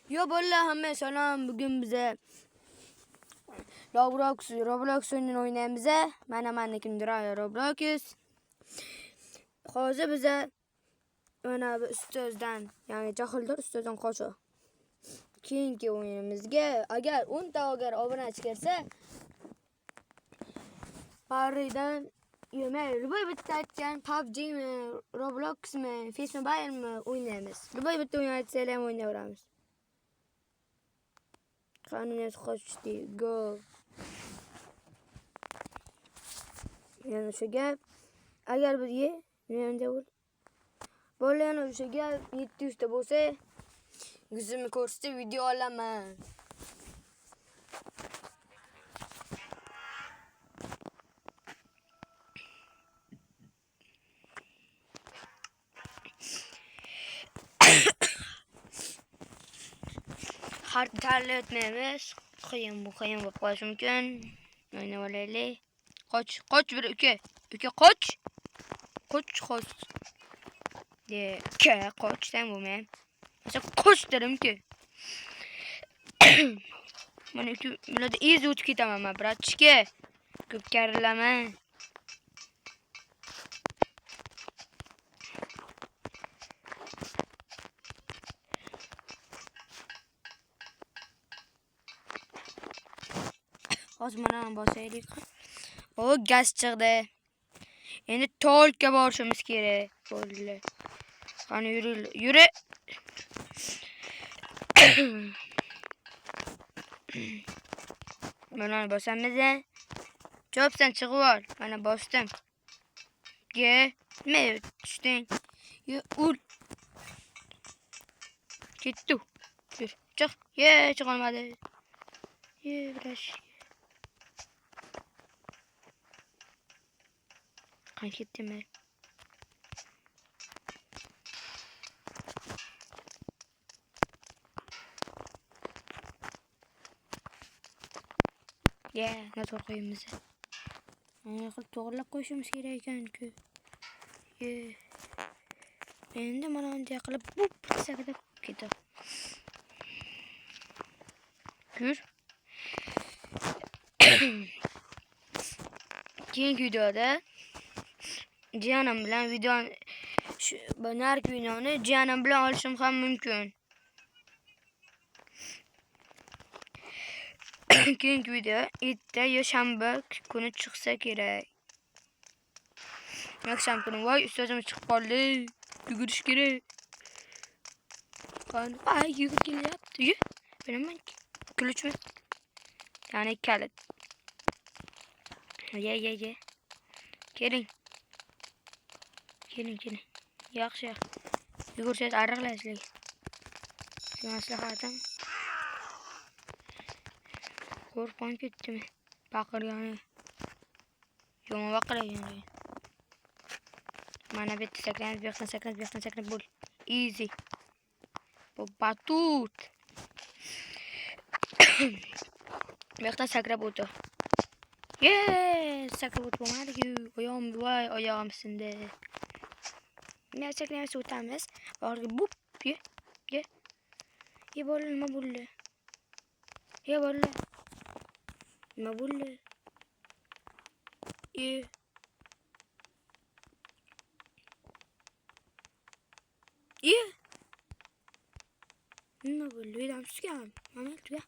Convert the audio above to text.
Yo bolla hamma salom. Bugun bize Roblox oyununu oynayamiz. Mana kimdir Roblox. Hozir bize mana bu ustozdan, ya'ni jahldor ustozdan qo'shiq. Keyingi o'yinimizga agar 10 ta obunachi kelsa, baridan Ruboy bitta aytgan PUBG mi, Roblox mi, Face Mobile mi o'ynaymiz. Ruboy bitta o'yin aytsa ham o'ynayveramiz. Qanuniyat qo'shdi. Go. Yani şu gap agar bizga nenda bo'lgan o'sha gap 700 ta bo'lsa, yuzimni ko'rsatib video olaman. Haritalarni o'tmaymiz. Qiyin bo'lib qolishi mumkin. O'ynab olaylik. Qoch bir uka. Uka qoch. Qoch. Qochdan bo'lmayman. Mesela qoch derim-ki. Mana uka bularda easy o'tib ketaman men, bratchka. Ko'p karilaman. Hozir mana bosaylik. O gaz chiqdi. Endi tolga borishimiz kerak. Bo'ldi. Qani yuri. Mana bosamiz. Chopsan chiqib ol. Mana bosdim. Me tushding. Ul. Ketdi. Yur. Chiq. Chiq olmadi. Biraz. Qani ketdim men. Nasıl koyayım to'g'rilab qo'yishimiz kerak ekan-ku. Endi mana bunday qilib sakada ketdi. Ko'r. Keyingi videoda jiyanim bilan bu nark videoni jiyanim bilan olishim ham mumkin. Keyingi video erta shanba kuni chiqsa kerak. Yakshanba kuni voy ustozim chiqib qoldi. Yugurish kerak. Qani, yugurib kelyapti. Bilaman. Kulchmi? Ya'ni kalit. Ye. Keling. Yaxshi. Yugursangiz ariqlasizlar. Maslahatim. Qo'rqib ketdim. Baqirgani. Yomon baqirgan. Mana bitta saklanib bo'l. Easy. Bu batut. Mehtan sakrab o'tdi. Sakrab o'tmadi-ku. Oyog'im sindi. Men saklanib o'tamiz. Orga bup. Nima bo'ldi? Nima bo'ldi? Nima bo'ldi? Uydan tushgan. Mana tuga.